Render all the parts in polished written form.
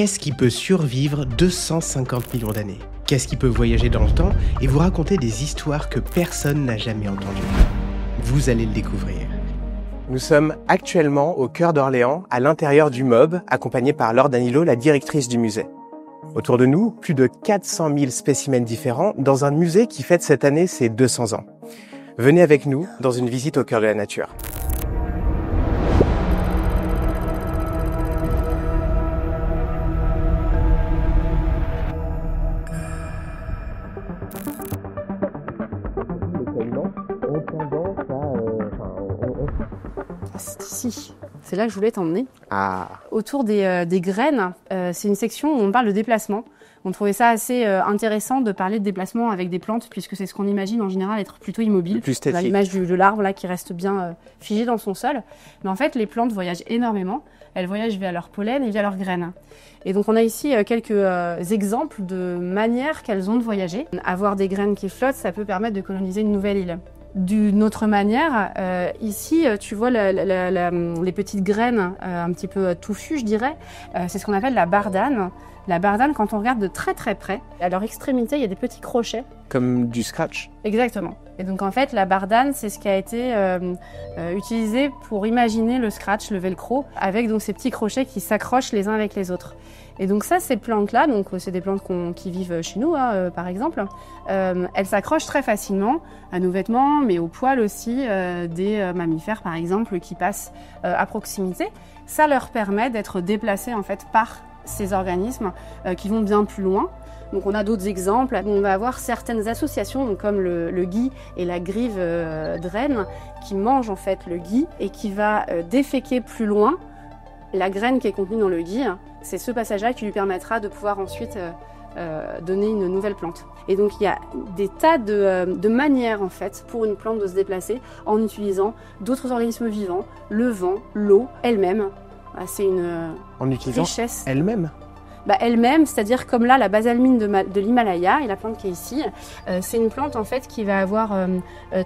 Qu'est-ce qui peut survivre 250 millions d'années? Qu'est-ce qui peut voyager dans le temps et vous raconter des histoires que personne n'a jamais entendues? Vous allez le découvrir. Nous sommes actuellement au cœur d'Orléans, à l'intérieur du MOB, accompagnés par Laure Danilo, la directrice du musée. Autour de nous, plus de 400 000 spécimens différents dans un musée qui fête cette année ses 200 ans. Venez avec nous dans une visite au cœur de la nature. C'est ici. C'est là que je voulais t'emmener. Ah. Autour des graines, c'est une section où on parle de déplacement. On trouvait ça assez intéressant de parler de déplacement avec des plantes, puisque c'est ce qu'on imagine en général être plutôt immobile. Plus On a l'image de l'arbre là qui reste bien figé dans son sol. Mais en fait, les plantes voyagent énormément. Elles voyagent via leur pollen et via leurs graines. Et donc on a ici quelques exemples de manières qu'elles ont de voyager. Avoir des graines qui flottent, ça peut permettre de coloniser une nouvelle île. D'une autre manière, ici, tu vois les petites graines un petit peu touffues, je dirais. C'est ce qu'on appelle la bardane. La bardane, quand on regarde de très très près, à leur extrémité, il y a des petits crochets. Comme du scratch. Exactement. Et donc en fait, la bardane, c'est ce qui a été utilisé pour imaginer le scratch, le velcro, avec donc ces petits crochets qui s'accrochent les uns avec les autres. Et donc ça, ces plantes-là, donc c'est des plantes qui vivent chez nous, par exemple, elles s'accrochent très facilement à nos vêtements, mais aux poils aussi des mammifères, par exemple, qui passent à proximité. Ça leur permet d'être déplacés en fait par ces organismes qui vont bien plus loin. Donc on a d'autres exemples. On va avoir certaines associations, donc comme le gui et la grive draine, qui mangent en fait le gui et qui va déféquer plus loin la graine qui est contenue dans le gui. C'est ce passage-là qui lui permettra de pouvoir ensuite donner une nouvelle plante. Et donc il y a des tas de manières en fait pour une plante de se déplacer en utilisant d'autres organismes vivants, le vent, l'eau, elle-même. C'est une en utilisant richesse. Elle-même. Elle-même, c'est-à-dire comme là la basalmine de l'Himalaya et la plante qui est ici, c'est une plante en fait qui va avoir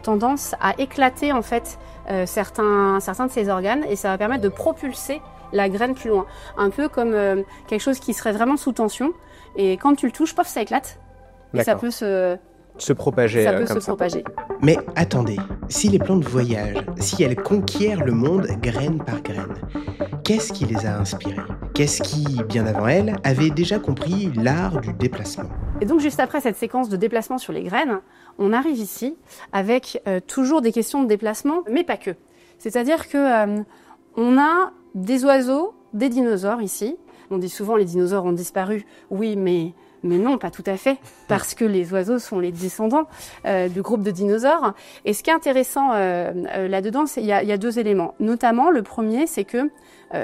tendance à éclater en fait certains de ses organes et ça va permettre de propulser la graine plus loin. Un peu comme quelque chose qui serait vraiment sous tension et quand tu le touches, pof, ça éclate. Et ça peut se propager. Mais attendez, si les plantes voyagent, si elles conquièrent le monde graine par graine, qu'est-ce qui les a inspirées? Qu'est-ce qui, bien avant elles, avait déjà compris l'art du déplacement? Et donc juste après cette séquence de déplacement sur les graines, on arrive ici avec toujours des questions de déplacement, mais pas que. C'est-à-dire que on a des oiseaux, des dinosaures ici. On dit souvent les dinosaures ont disparu. Oui, mais non, pas tout à fait, parce que les oiseaux sont les descendants du groupe de dinosaures. Et ce qui est intéressant là-dedans, il y a deux éléments. Notamment, le premier, c'est que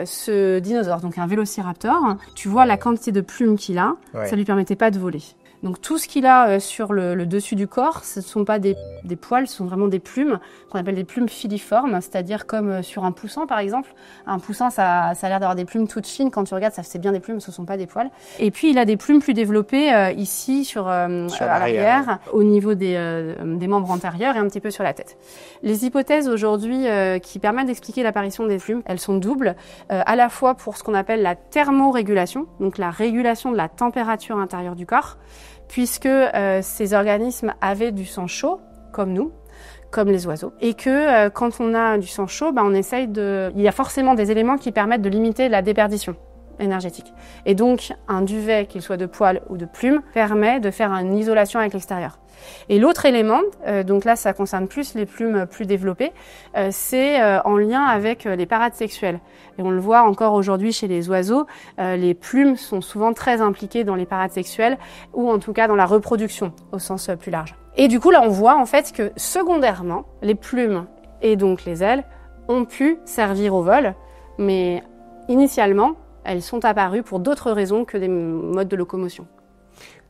ce dinosaure, donc un vélociraptor, tu vois la quantité de plumes qu'il a, ça lui permettait pas de voler. Donc tout ce qu'il a sur le dessus du corps, ce ne sont pas des poils, ce sont vraiment des plumes, qu'on appelle des plumes filiformes, c'est-à-dire comme sur un poussin par exemple. Un poussin, ça a l'air d'avoir des plumes toutes fines, quand tu regardes, ça c'est bien des plumes, ce ne sont pas des poils. Et puis il a des plumes plus développées ici, à l'arrière, au niveau des membres antérieurs et un petit peu sur la tête. Les hypothèses aujourd'hui qui permettent d'expliquer l'apparition des plumes, elles sont doubles, à la fois pour ce qu'on appelle la thermorégulation, donc la régulation de la température intérieure du corps, puisque ces organismes avaient du sang chaud, comme nous, comme les oiseaux, et que quand on a du sang chaud, on essaye il y a forcément des éléments qui permettent de limiter la déperdition énergétique. Et donc, un duvet, qu'il soit de poils ou de plumes, permet de faire une isolation avec l'extérieur. Et l'autre élément, donc là ça concerne plus les plumes plus développées, c'est en lien avec les parades sexuelles. Et on le voit encore aujourd'hui chez les oiseaux, les plumes sont souvent très impliquées dans les parades sexuelles ou en tout cas dans la reproduction au sens plus large. Et du coup là on voit en fait que secondairement, les plumes et donc les ailes ont pu servir au vol, mais initialement elles sont apparues pour d'autres raisons que des modes de locomotion.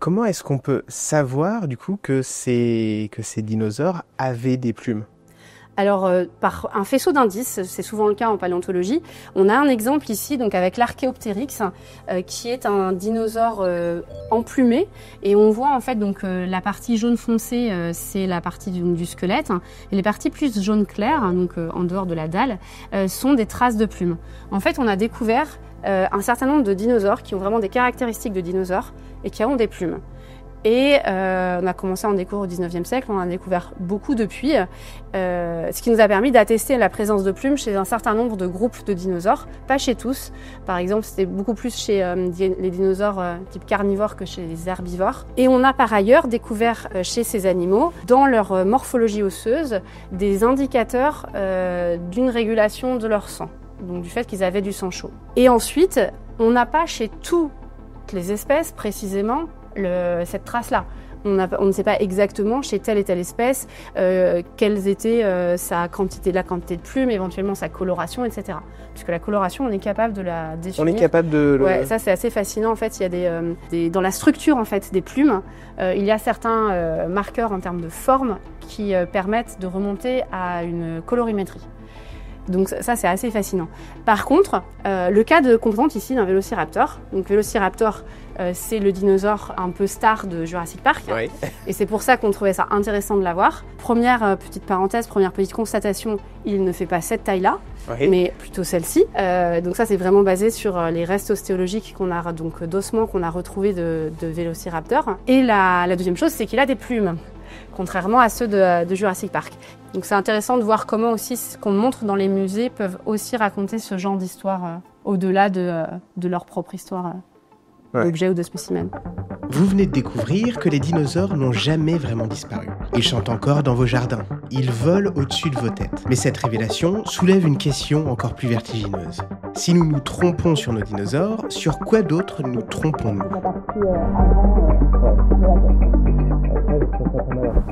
Comment est-ce qu'on peut savoir du coup que ces dinosaures avaient des plumes? Alors, par un faisceau d'indices, c'est souvent le cas en paléontologie, on a un exemple ici donc avec l'Archéoptérix, qui est un dinosaure emplumé, et on voit en fait donc la partie jaune foncé, c'est la partie du squelette, et les parties plus jaune clair, donc en dehors de la dalle, sont des traces de plumes. En fait, on a découvert un certain nombre de dinosaures qui ont vraiment des caractéristiques de dinosaures et qui ont des plumes. Et on a commencé à en découvrir au 19e siècle, on en a découvert beaucoup depuis, ce qui nous a permis d'attester la présence de plumes chez un certain nombre de groupes de dinosaures, pas chez tous. Par exemple, c'était beaucoup plus chez les dinosaures type carnivores que chez les herbivores. Et on a par ailleurs découvert chez ces animaux, dans leur morphologie osseuse, des indicateurs d'une régulation de leur sang, donc du fait qu'ils avaient du sang chaud. Et ensuite, on n'a pas chez toutes les espèces précisément cette trace-là. On ne sait pas exactement chez telle et telle espèce quelles étaient la quantité de plumes, éventuellement sa coloration, etc. Puisque la coloration, on est capable de la définir. On est capable de... Ouais, ça c'est assez fascinant. En fait, il y a dans la structure en fait des plumes, il y a certains marqueurs en termes de forme qui permettent de remonter à une colorimétrie. Donc ça, c'est assez fascinant. Par contre, le cas qu'on présente ici d'un vélociraptor. Donc vélociraptor, c'est le dinosaure un peu star de Jurassic Park. Oui. Et c'est pour ça qu'on trouvait ça intéressant de l'avoir. Première petite parenthèse, première petite constatation, il ne fait pas cette taille-là, oui, mais plutôt celle-ci. Donc ça, c'est vraiment basé sur les restes ostéologiques donc d'ossements qu'on a retrouvés de vélociraptor. Et la deuxième chose, c'est qu'il a des plumes, contrairement à ceux de Jurassic Park. Donc c'est intéressant de voir comment aussi ce qu'on montre dans les musées peuvent aussi raconter ce genre d'histoire au-delà de leur propre histoire d'objet ou de spécimen. Vous venez de découvrir que les dinosaures n'ont jamais vraiment disparu. Ils chantent encore dans vos jardins. Ils volent au-dessus de vos têtes. Mais cette révélation soulève une question encore plus vertigineuse. Si nous nous trompons sur nos dinosaures, sur quoi d'autre nous trompons-nous ?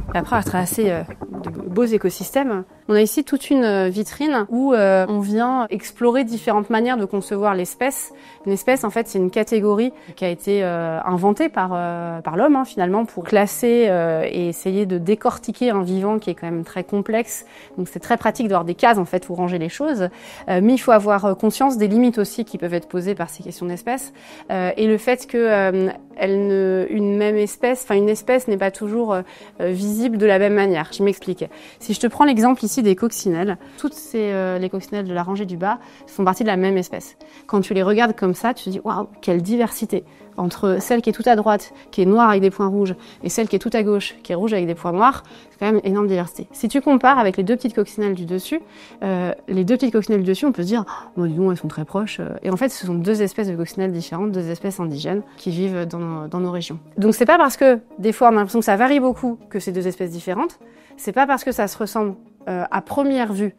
Après avoir tracé de beaux écosystèmes, on a ici toute une vitrine où on vient explorer différentes manières de concevoir l'espèce. Une espèce, en fait, c'est une catégorie qui a été inventée par l'homme, finalement, pour classer et essayer de décortiquer un vivant qui est quand même très complexe. Donc c'est très pratique d'avoir des cases, en fait, pour ranger les choses. Mais il faut avoir conscience des limites aussi qui peuvent être posées par ces questions d'espèces. Et le fait que une espèce n'est pas toujours visible de la même manière. Je m'explique. Si je te prends l'exemple ici des coccinelles, les coccinelles de la rangée du bas font partie de la même espèce. Quand tu les regardes comme ça, tu te dis waouh, quelle diversité entre celle qui est tout à droite, qui est noire avec des points rouges, et celle qui est tout à gauche, qui est rouge avec des points noirs. C'est quand même une énorme diversité. Si tu compares avec les deux petites coccinelles du dessus, on peut se dire oh, dis donc, elles sont très proches. Et en fait, ce sont deux espèces de coccinelles différentes, deux espèces indigènes qui vivent dans nos régions. Donc c'est pas parce que des fois on a l'impression que ça varie beaucoup que c'est deux espèces différentes. C'est pas parce que ça se ressemble à première vue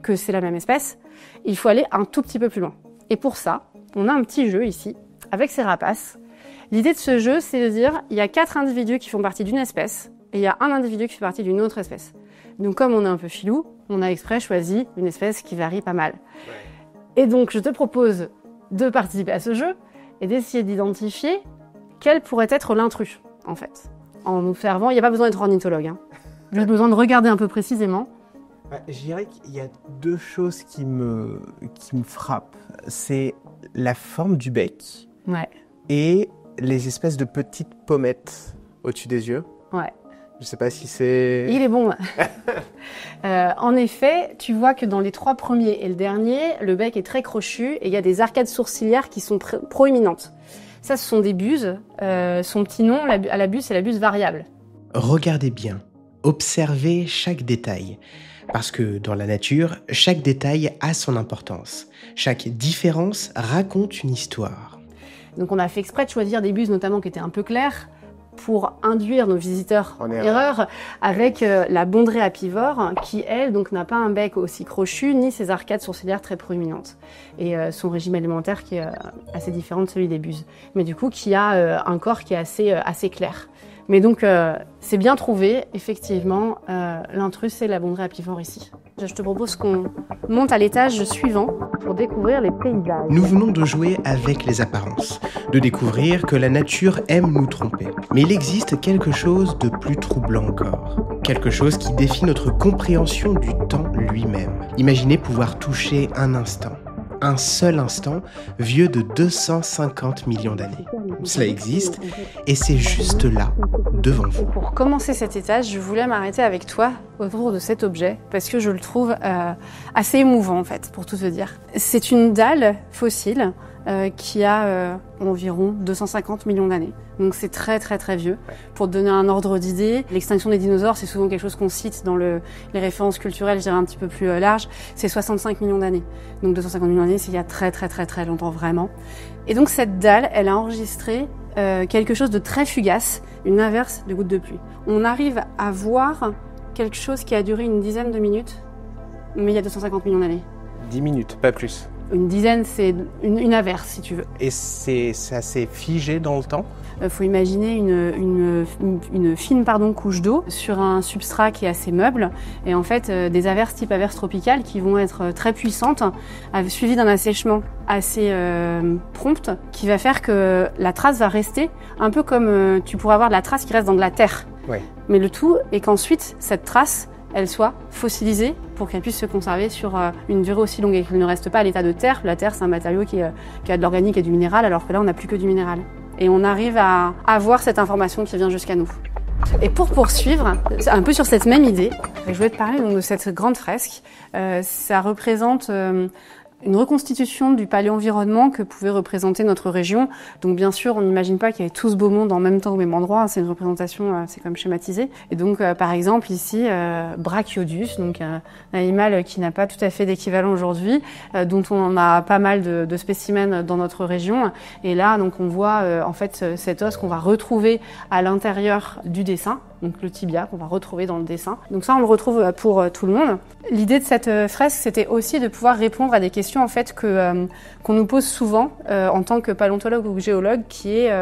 que c'est la même espèce. Il faut aller un tout petit peu plus loin. Et pour ça, on a un petit jeu ici avec ces rapaces. L'idée de ce jeu, c'est de dire il y a 4 individus qui font partie d'une espèce et il y a un individu qui fait partie d'une autre espèce. Donc comme on est un peu filou, on a exprès choisi une espèce qui varie pas mal. Et donc je te propose de participer à ce jeu et d'essayer d'identifier quel pourrait être l'intrus, en fait. En observant, il n'y a pas besoin d'être ornithologue. J'ai besoin de regarder un peu précisément. Je dirais qu'il y a deux choses qui me frappent. C'est la forme du bec et les espèces de petites pommettes au-dessus des yeux. Ouais. Je ne sais pas si c'est... Il est bon. En effet, tu vois que dans les 3 premiers et le dernier, le bec est très crochu et il y a des arcades sourcilières qui sont proéminentes. Ça, ce sont des buses. Son petit nom à la buse, c'est la buse variable. Regardez bien. Observez chaque détail. Parce que dans la nature, chaque détail a son importance. Chaque différence raconte une histoire. Donc on a fait exprès de choisir des buses notamment qui étaient un peu claires pour induire nos visiteurs en erreur avec la bondrée apivore qui, elle, donc n'a pas un bec aussi crochu ni ses arcades sourcilières très proéminentes. Et son régime alimentaire qui est assez différent de celui des buses. Mais du coup, qui a un corps qui est assez clair. Mais donc, c'est bien trouvé, effectivement, l'intrus, c'est la bondrée apivore ici. Je te propose qu'on monte à l'étage suivant pour découvrir les paysages. Nous venons de jouer avec les apparences, de découvrir que la nature aime nous tromper. Mais il existe quelque chose de plus troublant encore. Quelque chose qui défie notre compréhension du temps lui-même. Imaginez pouvoir toucher un instant. Un seul instant, vieux de 250 millions d'années. Cela existe, et c'est juste là, devant vous. Pour commencer cet étage, je voulais m'arrêter avec toi autour de cet objet, parce que je le trouve assez émouvant, en fait, pour tout te dire. C'est une dalle fossile qui a environ 250 millions d'années. Donc c'est très très très vieux. Pour te donner un ordre d'idée, l'extinction des dinosaures, c'est souvent quelque chose qu'on cite dans les références culturelles, je dirais un petit peu plus large, c'est 65 millions d'années. Donc 250 millions d'années, c'est il y a très très très très longtemps vraiment. Et donc cette dalle, elle a enregistré quelque chose de très fugace, une averse de gouttes de pluie. On arrive à voir quelque chose qui a duré une dizaine de minutes, mais il y a 250 millions d'années. 10 minutes, pas plus. Une dizaine, c'est une averse, si tu veux. Et c'est assez figé dans le temps ? Faut imaginer une fine couche d'eau sur un substrat qui est assez meuble. Et en fait, des averses type averses tropicales qui vont être très puissantes, suivies d'un assèchement assez prompt, qui va faire que la trace va rester un peu comme tu pourrais avoir de la trace qui reste dans de la terre. Ouais. Mais le tout est qu'ensuite, cette trace, elle soit fossilisée pour qu'elle puisse se conserver sur une durée aussi longue et qu'elle ne reste pas à l'état de terre. La terre, c'est un matériau qui a de l'organique et du minéral, alors que là, on n'a plus que du minéral. Et on arrive à avoir cette information qui vient jusqu'à nous. Et pour poursuivre, un peu sur cette même idée, je voulais te parler donc de cette grande fresque. Ça représente une reconstitution du paléo-environnement que pouvait représenter notre région. Donc bien sûr, on n'imagine pas qu'il y avait tout ce beau monde en même temps au même endroit. C'est une représentation, c'est comme schématisé. Et donc, par exemple, ici, Brachyodus, donc un animal qui n'a pas tout à fait d'équivalent aujourd'hui, dont on a pas mal de spécimens dans notre région. Et là, donc, on voit en fait cet os qu'on va retrouver à l'intérieur du dessin. Donc le tibia qu'on va retrouver dans le dessin. Donc ça, on le retrouve pour tout le monde. L'idée de cette fresque, c'était aussi de pouvoir répondre à des questions en fait qu'on nous pose souvent en tant que paléontologue ou géologue, qui est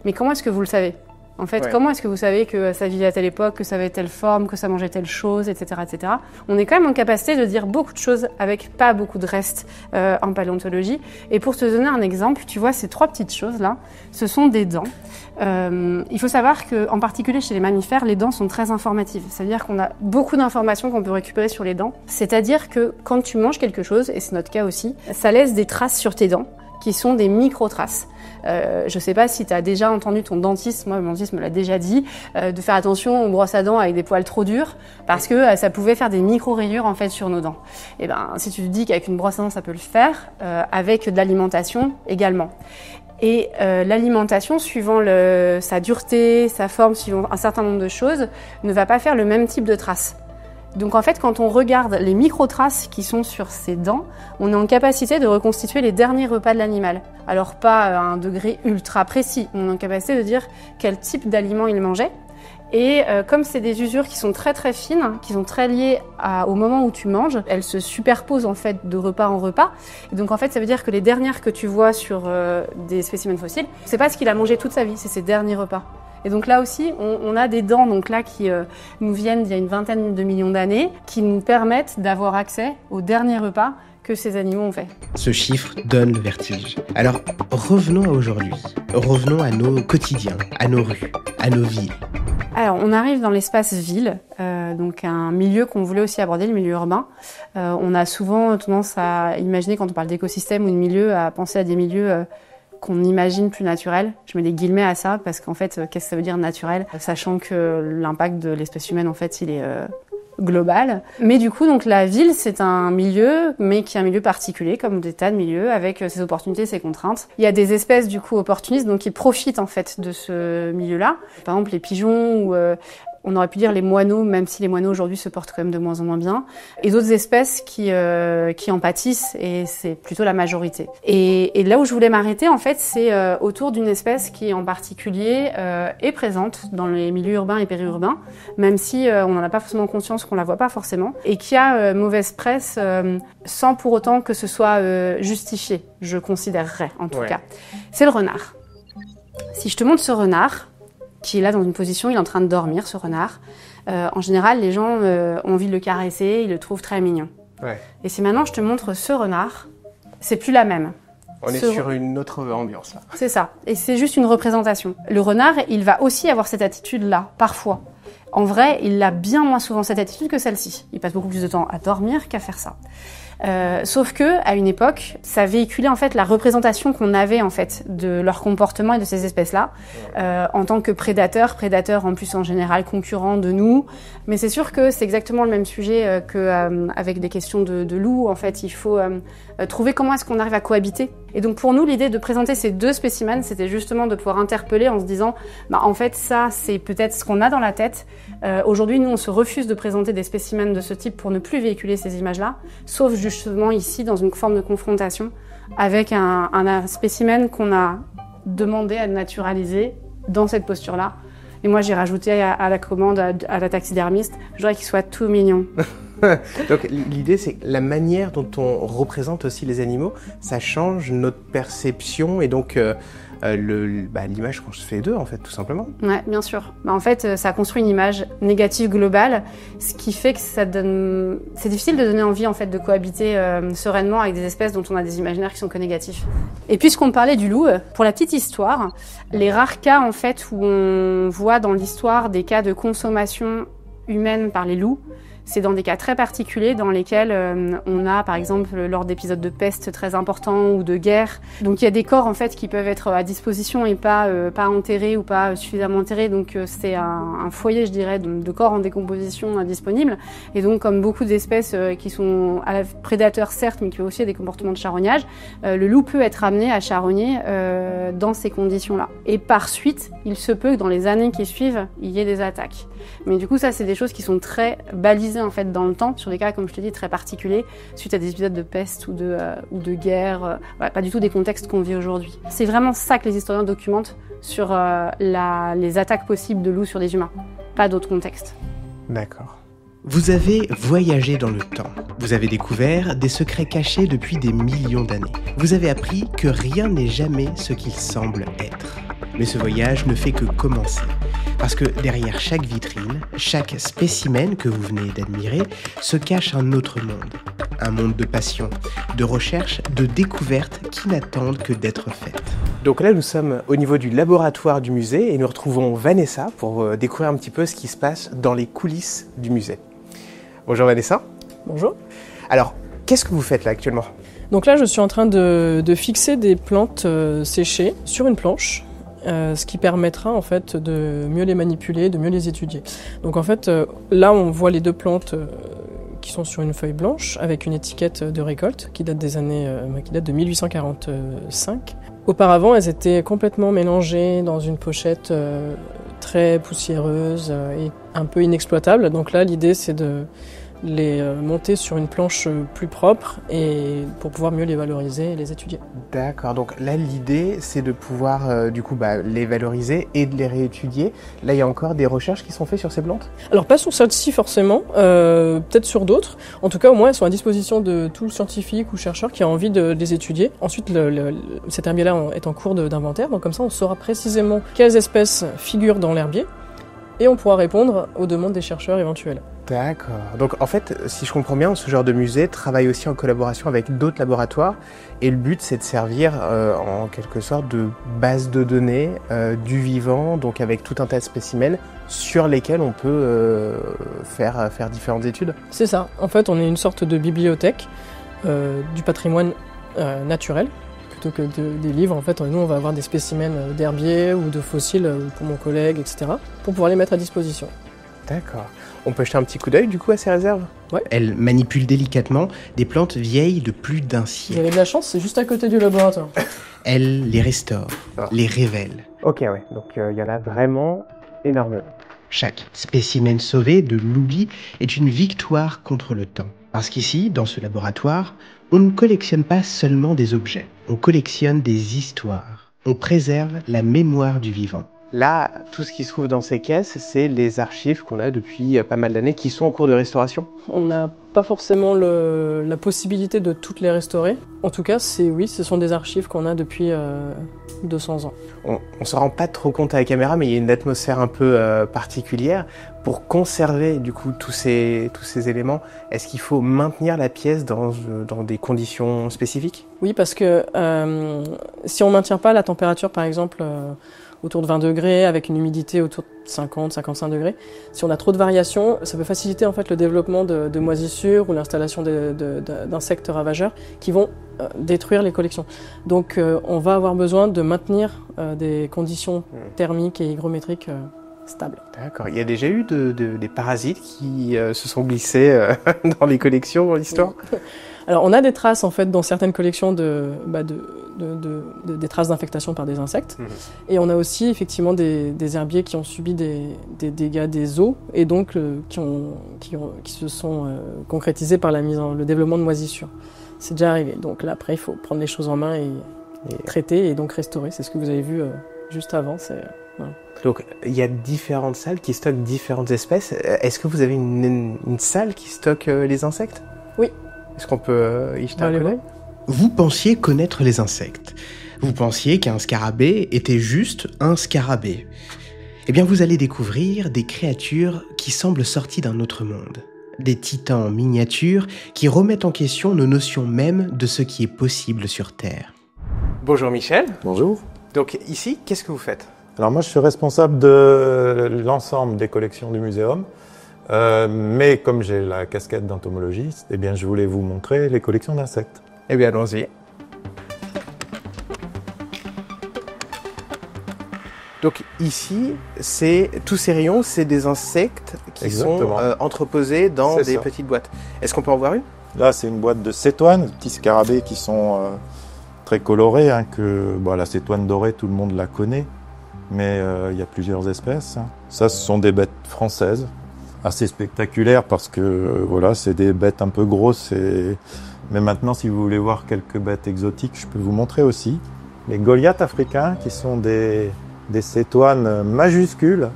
mais comment est-ce que vous le savez ? En fait, comment est-ce que vous savez que ça vivait à telle époque, que ça avait telle forme, que ça mangeait telle chose, etc., etc. On est quand même en capacité de dire beaucoup de choses avec pas beaucoup de restes en paléontologie. Et pour te donner un exemple, tu vois ces trois petites choses-là, ce sont des dents. Il faut savoir qu'en particulier chez les mammifères, les dents sont très informatives. Ça veut dire qu'on a beaucoup d'informations qu'on peut récupérer sur les dents. C'est-à-dire que quand tu manges quelque chose, et c'est notre cas aussi, ça laisse des traces sur tes dents qui sont des micro-traces. Je sais pas si tu as déjà entendu ton dentiste, moi mon dentiste me l'a déjà dit, de faire attention aux brosses à dents avec des poils trop durs, parce que ça pouvait faire des micro-rayures en fait sur nos dents. Et ben si tu te dis qu'avec une brosse à dents ça peut le faire, avec de l'alimentation également. Et l'alimentation, suivant sa dureté, sa forme, suivant un certain nombre de choses, ne va pas faire le même type de traces. Donc en fait, quand on regarde les micro-traces qui sont sur ces dents, on est en capacité de reconstituer les derniers repas de l'animal. Alors pas à un degré ultra précis, on est en capacité de dire quel type d'aliments il mangeait. Et comme c'est des usures qui sont très très fines, qui sont très liées au moment où tu manges, elles se superposent en fait de repas en repas. Et donc en fait, ça veut dire que les dernières que tu vois sur des spécimens fossiles, c'est pas ce qu'il a mangé toute sa vie, c'est ses derniers repas. Et donc là aussi, on a des dents donc là qui nous viennent d'il y a une vingtaine de millions d'années, qui nous permettent d'avoir accès aux derniers repas que ces animaux ont fait. Ce chiffre donne le vertige. Alors revenons à aujourd'hui, revenons à nos quotidiens, à nos rues, à nos villes. Alors on arrive dans l'espace ville, donc un milieu qu'on voulait aussi aborder, le milieu urbain. On a souvent tendance à imaginer quand on parle d'écosystème ou de milieu, à penser à des milieux qu'on imagine plus naturel. Je mets des guillemets à ça parce qu'en fait, qu'est-ce que ça veut dire naturel ? Sachant que l'impact de l'espèce humaine, en fait, il est global. Mais du coup, donc la ville, c'est un milieu, mais qui est un milieu particulier, comme des tas de milieux, avec ses opportunités, ses contraintes. Il y a des espèces, du coup, opportunistes, donc qui profitent, en fait, de ce milieu-là. Par exemple, les pigeons ou on aurait pu dire les moineaux, même si les moineaux aujourd'hui se portent quand même de moins en moins bien, et d'autres espèces qui en pâtissent, et c'est plutôt la majorité. Et là où je voulais m'arrêter, en fait, c'est autour d'une espèce qui, en particulier, est présente dans les milieux urbains et périurbains, même si on n'en a pas forcément conscience, qu'on la voit pas forcément, et qui a mauvaise presse sans pour autant que ce soit justifié, je considérerais, en tout cas. C'est le renard. Si je te montre ce renard, qui est là dans une position, il est en train de dormir, ce renard. En général, les gens ont envie de le caresser, ils le trouvent très mignon. Ouais. Et si maintenant je te montre ce renard, c'est plus la même. On est sur une autre ambiance, là. C'est ça. Et c'est juste une représentation. Le renard, il va aussi avoir cette attitude-là, parfois. En vrai, il a bien moins souvent cette attitude que celle-ci. Il passe beaucoup plus de temps à dormir qu'à faire ça. Sauf que, à une époque, ça véhiculait en fait la représentation qu'on avait en fait de leur comportement et de ces espèces-là, en tant que prédateurs en plus en général concurrents de nous. Mais c'est sûr que c'est exactement le même sujet qu'avec des questions de loups. En fait, il faut trouver comment est-ce qu'on arrive à cohabiter. Et donc pour nous, l'idée de présenter ces deux spécimens, c'était justement de pouvoir interpeller en se disant, en fait, ça, c'est peut-être ce qu'on a dans la tête. Aujourd'hui, nous, on se refuse de présenter des spécimens de ce type pour ne plus véhiculer ces images-là, sauf justement ici, dans une forme de confrontation, avec un spécimen qu'on a demandé à naturaliser dans cette posture-là. Et moi, j'ai rajouté à la commande, à la taxidermiste, je voudrais qu'il soit tout mignon. Donc l'idée, c'est que la manière dont on représente aussi les animaux, ça change notre perception et donc l'image qu'on se fait d'eux, en fait, tout simplement. Ouais, bien sûr. En fait, ça construit une image négative globale, ce qui fait que ça donne... C'est difficile de donner envie, en fait, de cohabiter sereinement avec des espèces dont on a des imaginaires qui sont que négatifs. Et puisqu'on parlait du loup, pour la petite histoire, les rares cas, en fait, où on voit dans l'histoire des cas de consommation humaine par les loups, c'est dans des cas très particuliers dans lesquels on a, par exemple, lors d'épisodes de peste très importants ou de guerre. Donc il y a des corps en fait qui peuvent être à disposition et pas enterrés ou pas suffisamment enterrés. Donc c'est un foyer, je dirais, de corps en décomposition disponible. Et donc comme beaucoup d'espèces qui sont prédateurs certes, mais qui ont aussi des comportements de charognage, le loup peut être amené à charogner dans ces conditions-là. Et par suite, il se peut que dans les années qui suivent, il y ait des attaques. Mais du coup, ça, c'est des choses qui sont très balisées en fait dans le temps, sur des cas, comme je te dis, très particuliers, suite à des épisodes de peste ou de guerre, pas du tout des contextes qu'on vit aujourd'hui. C'est vraiment ça que les historiens documentent sur les attaques possibles de loups sur des humains, pas d'autres contextes. D'accord. Vous avez voyagé dans le temps. Vous avez découvert des secrets cachés depuis des millions d'années. Vous avez appris que rien n'est jamais ce qu'il semble être. Mais ce voyage ne fait que commencer. Parce que derrière chaque vitrine, chaque spécimen que vous venez d'admirer, se cache un autre monde. Un monde de passion, de recherche, de découvertes qui n'attendent que d'être faites. Donc là, nous sommes au niveau du laboratoire du musée et nous retrouvons Vanessa pour découvrir un petit peu ce qui se passe dans les coulisses du musée. Bonjour Vanessa. Bonjour. Alors, qu'est-ce que vous faites là actuellement ? Donc là, je suis en train de fixer des plantes séchées sur une planche. Ce qui permettra en fait de mieux les manipuler, de mieux les étudier. Donc en fait, là on voit les deux plantes qui sont sur une feuille blanche avec une étiquette de récolte qui date de 1845. Auparavant, elles étaient complètement mélangées dans une pochette très poussiéreuse et un peu inexploitable. Donc là, l'idée c'est de les monter sur une planche plus propre et pour pouvoir mieux les valoriser et les étudier. D'accord, donc là l'idée c'est de pouvoir les valoriser et de les réétudier. Là il y a encore des recherches qui sont faites sur ces plantes ? Alors pas sur celle-ci forcément, peut-être sur d'autres. En tout cas au moins elles sont à disposition de tout scientifique ou chercheur qui a envie de les étudier. Ensuite cet herbier-là est en cours d'inventaire, donc comme ça on saura précisément quelles espèces figurent dans l'herbier et on pourra répondre aux demandes des chercheurs éventuels. D'accord. Donc en fait, si je comprends bien, ce genre de musée travaille aussi en collaboration avec d'autres laboratoires et le but c'est de servir en quelque sorte de base de données du vivant, donc avec tout un tas de spécimens sur lesquels on peut faire différentes études. C'est ça. En fait, on est une sorte de bibliothèque du patrimoine naturel. Plutôt que des livres, en fait, nous on va avoir des spécimens d'herbiers ou de fossiles pour mon collègue, etc. pour pouvoir les mettre à disposition. D'accord. On peut jeter un petit coup d'œil du coup à ces réserves ? Ouais. Elle manipule délicatement des plantes vieilles de plus d'un siècle. Vous avez de la chance, c'est juste à côté du laboratoire. Elle les restaure, les révèle. Ok, ouais. Donc il y en a vraiment énormément. Chaque spécimen sauvé de l'oubli est une victoire contre le temps. Parce qu'ici, dans ce laboratoire, on ne collectionne pas seulement des objets, on collectionne des histoires. On préserve la mémoire du vivant. Là, tout ce qui se trouve dans ces caisses, c'est les archives qu'on a depuis pas mal d'années qui sont en cours de restauration. On n'a pas forcément la possibilité de toutes les restaurer. En tout cas, ce sont des archives qu'on a depuis 200 ans. On se rend pas trop compte à la caméra, mais il y a une atmosphère un peu particulière. Pour conserver du coup tous ces éléments, est-ce qu'il faut maintenir la pièce dans des conditions spécifiques ? Oui, parce que si on ne maintient pas la température, par exemple, autour de 20 degrés, avec une humidité autour de 50-55 degrés. Si on a trop de variations, ça peut faciliter en fait le développement de moisissures ou l'installation d'insectes ravageurs qui vont détruire les collections. Donc on va avoir besoin de maintenir des conditions thermiques et hygrométriques stables. D'accord. Il y a déjà eu des parasites qui se sont glissés dans les collections, dans l'histoire? Alors on a des traces en fait dans certaines collections des traces d'infectation par des insectes. Et on a aussi effectivement des herbiers qui ont subi des dégâts des eaux et donc qui se sont concrétisés par le développement de moisissures. C'est déjà arrivé. Donc là après il faut prendre les choses en main et traiter et donc restaurer. C'est ce que vous avez vu juste avant. Voilà. Donc il y a différentes salles qui stockent différentes espèces. Est-ce que vous avez une salle qui stocke les insectes? Oui. Est-ce qu'on peut y jeter un coup d'œil? Vous pensiez connaître les insectes. Vous pensiez qu'un scarabée était juste un scarabée. Eh bien, vous allez découvrir des créatures qui semblent sorties d'un autre monde. Des titans en miniature qui remettent en question nos notions mêmes de ce qui est possible sur Terre. Bonjour Michel. Bonjour. Donc ici, qu'est-ce que vous faites? Alors moi, je suis responsable de l'ensemble des collections du muséum. Mais comme j'ai la casquette d'entomologiste, eh bien, je voulais vous montrer les collections d'insectes. Eh bien, allons-y. Donc ici, tous ces rayons, c'est des insectes qui sont entreposés dans des petites boîtes. Est-ce qu'on peut en voir une? Là, c'est une boîte de cétoines, des petits scarabées qui sont très colorés. La cétoine dorée, tout le monde la connaît, mais il y a plusieurs espèces. Ça, ce sont des bêtes françaises. Assez spectaculaire parce que c'est des bêtes un peu grosses. Mais maintenant, si vous voulez voir quelques bêtes exotiques, je peux vous montrer aussi. Les goliaths africains, qui sont des cétoines majuscules.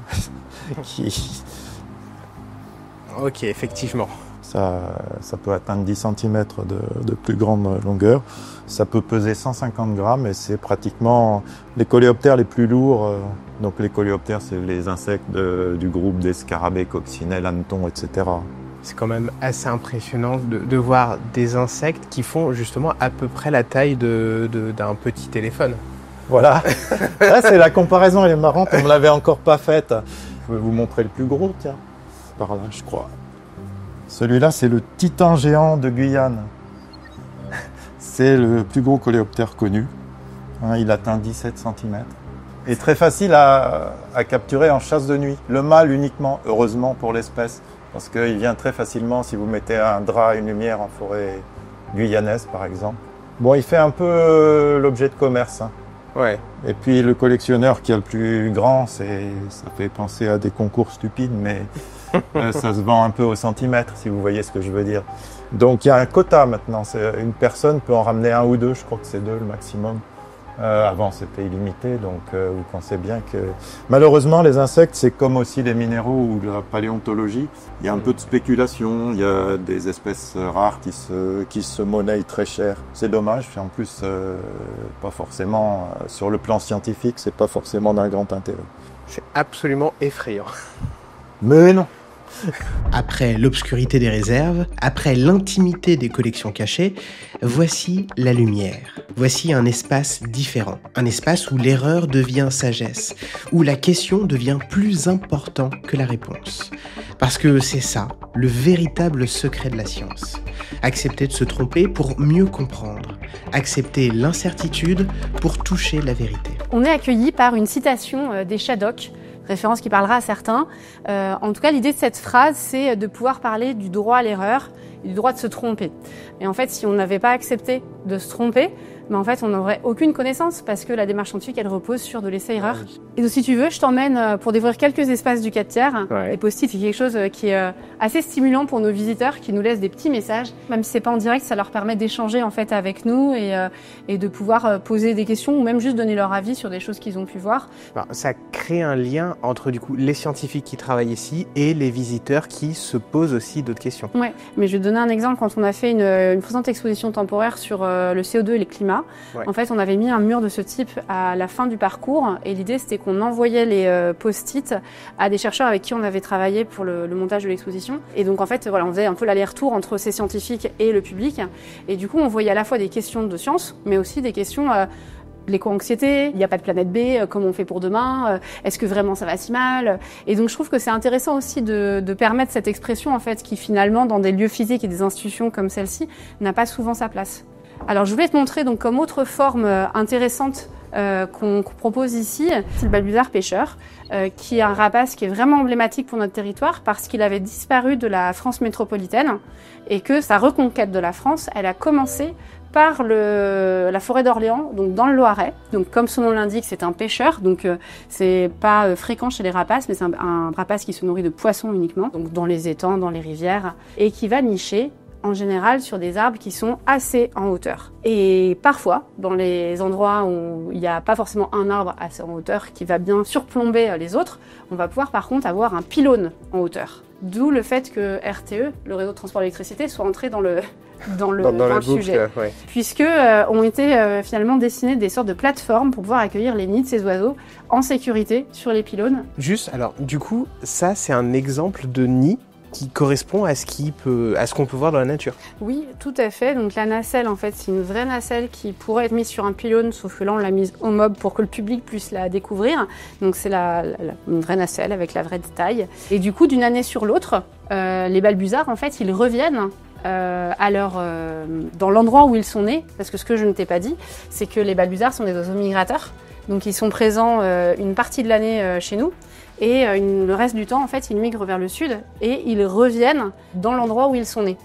Ok, effectivement. Ça peut atteindre 10 cm de plus grande longueur. Ça peut peser 150 grammes et c'est pratiquement les coléoptères les plus lourds. Donc les coléoptères, c'est les insectes du groupe des scarabées, coccinelles, hannetons, etc. C'est quand même assez impressionnant de voir des insectes qui font justement à peu près la taille d'un petit téléphone. Voilà. Là, c'est la comparaison, elle est marrante, on ne me l'avait encore pas faite. Je vais vous montrer le plus gros, tiens. Par là, je crois. Celui-là, c'est le titan géant de Guyane. C'est le plus gros coléoptère connu. Il atteint 17 cm. Et très facile à capturer en chasse de nuit. Le mâle uniquement, heureusement pour l'espèce. Parce qu'il vient très facilement si vous mettez un drap, une lumière en forêt guyanaise, par exemple. Bon, il fait un peu l'objet de commerce. Ouais. Et puis le collectionneur qui a le plus grand, ça fait penser à des concours stupides, mais ça se vend un peu au centimètre, si vous voyez ce que je veux dire. Donc il y a un quota maintenant. Une personne peut en ramener un ou deux, je crois que c'est 2 le maximum. Avant c'était illimité, donc vous pensez bien que malheureusement les insectes c'est comme aussi les minéraux ou la paléontologie, il y a un peu de spéculation, il y a des espèces rares qui se monnaient très cher. C'est dommage, en plus pas forcément sur le plan scientifique, c'est pas forcément d'un grand intérêt. C'est absolument effrayant. Mais non. Après l'obscurité des réserves, après l'intimité des collections cachées, voici la lumière. Voici un espace différent. Un espace où l'erreur devient sagesse, où la question devient plus importante que la réponse. Parce que c'est ça, le véritable secret de la science. Accepter de se tromper pour mieux comprendre. Accepter l'incertitude pour toucher la vérité. On est accueillis par une citation des Shadocks, référence qui parlera à certains. En tout cas, l'idée de cette phrase, c'est de pouvoir parler du droit à l'erreur et du droit de se tromper. Et en fait, si on n'avait pas accepté de se tromper, mais en fait, on n'aurait aucune connaissance parce que la démarche scientifique, elle repose sur de l'essai-erreur. Et donc, si tu veux, je t'emmène pour découvrir quelques espaces du 4 tiers. Les post-it, c'est quelque chose qui est assez stimulant pour nos visiteurs, qui nous laissent des petits messages. Même si c'est pas en direct, ça leur permet d'échanger en fait avec nous et de pouvoir poser des questions ou même juste donner leur avis sur des choses qu'ils ont pu voir. Ça crée un lien entre du coup les scientifiques qui travaillent ici et les visiteurs qui se posent aussi d'autres questions. Ouais, mais je vais te donner un exemple. Quand on a fait une présente exposition temporaire sur le CO2 et les climats, en fait, on avait mis un mur de ce type à la fin du parcours et l'idée c'était qu'on envoyait les post-it à des chercheurs avec qui on avait travaillé pour le montage de l'exposition. Et donc en fait, voilà, on faisait un peu l'aller-retour entre ces scientifiques et le public. Et du coup, on voyait à la fois des questions de science, mais aussi des questions l'éco-anxiété, il n'y a pas de planète B, comment on fait pour demain, est-ce que vraiment ça va si mal? Et donc je trouve que c'est intéressant aussi de permettre cette expression en fait qui finalement dans des lieux physiques et des institutions comme celle-ci n'a pas souvent sa place. Alors je voulais te montrer donc comme autre forme intéressante qu'on propose ici, c'est le balbuzard pêcheur, qui est un rapace qui est vraiment emblématique pour notre territoire parce qu'il avait disparu de la France métropolitaine et que sa reconquête de la France, elle a commencé par la forêt d'Orléans, donc dans le Loiret. Donc comme son nom l'indique, c'est un pêcheur, donc c'est pas fréquent chez les rapaces, mais c'est un rapace qui se nourrit de poissons uniquement, donc dans les étangs, dans les rivières, et qui va nicher en général sur des arbres qui sont assez en hauteur. Et parfois, dans les endroits où il n'y a pas forcément un arbre assez en hauteur qui va bien surplomber les autres, on va pouvoir par contre avoir un pylône en hauteur. D'où le fait que RTE, le réseau de transport d'électricité, soit entré dans le sujet. Ouais. Puisque ont été finalement dessinées des sortes de plateformes pour pouvoir accueillir les nids de ces oiseaux en sécurité sur les pylônes. Juste, alors du coup, ça c'est un exemple de nid qui correspond à ce qu'on peut voir dans la nature. Oui, tout à fait. Donc la nacelle, en fait, c'est une vraie nacelle qui pourrait être mise sur un pylône, sauf que là, on l'a mise au mob pour que le public puisse la découvrir. Donc c'est une vraie nacelle avec la vraie taille. Et du coup, d'une année sur l'autre, les balbuzards, en fait, ils reviennent dans l'endroit où ils sont nés. Parce que ce que je ne t'ai pas dit, c'est que les balbuzards sont des oiseaux migrateurs. Donc ils sont présents une partie de l'année chez nous. Et le reste du temps, en fait, ils migrent vers le sud et ils reviennent dans l'endroit où ils sont nés.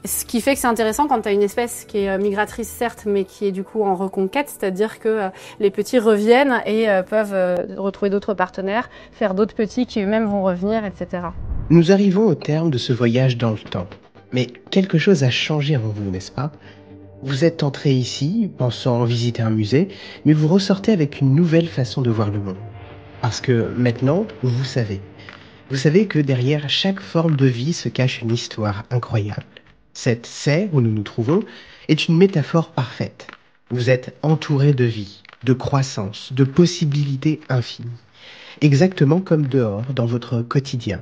Ce qui fait que c'est intéressant quand tu as une espèce qui est migratrice, certes, mais qui est du coup en reconquête, c'est-à-dire que les petits reviennent et peuvent retrouver d'autres partenaires, faire d'autres petits qui eux-mêmes vont revenir, etc. Nous arrivons au terme de ce voyage dans le temps. Mais quelque chose a changé en vous, n'est-ce pas ? Vous êtes entré ici, pensant visiter un musée, mais vous ressortez avec une nouvelle façon de voir le monde. Parce que maintenant, vous savez. Vous savez que derrière chaque forme de vie se cache une histoire incroyable. Cette serre où nous nous trouvons est une métaphore parfaite. Vous êtes entouré de vie, de croissance, de possibilités infinies. Exactement comme dehors, dans votre quotidien.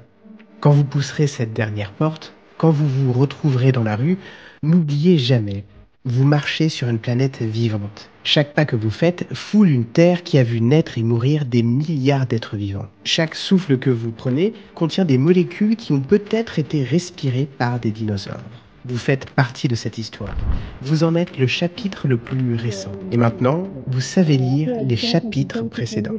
Quand vous pousserez cette dernière porte, quand vous vous retrouverez dans la rue, n'oubliez jamais, vous marchez sur une planète vivante. Chaque pas que vous faites foule une terre qui a vu naître et mourir des milliards d'êtres vivants. Chaque souffle que vous prenez contient des molécules qui ont peut-être été respirées par des dinosaures. Vous faites partie de cette histoire. Vous en êtes le chapitre le plus récent. Et maintenant, vous savez lire les chapitres précédents.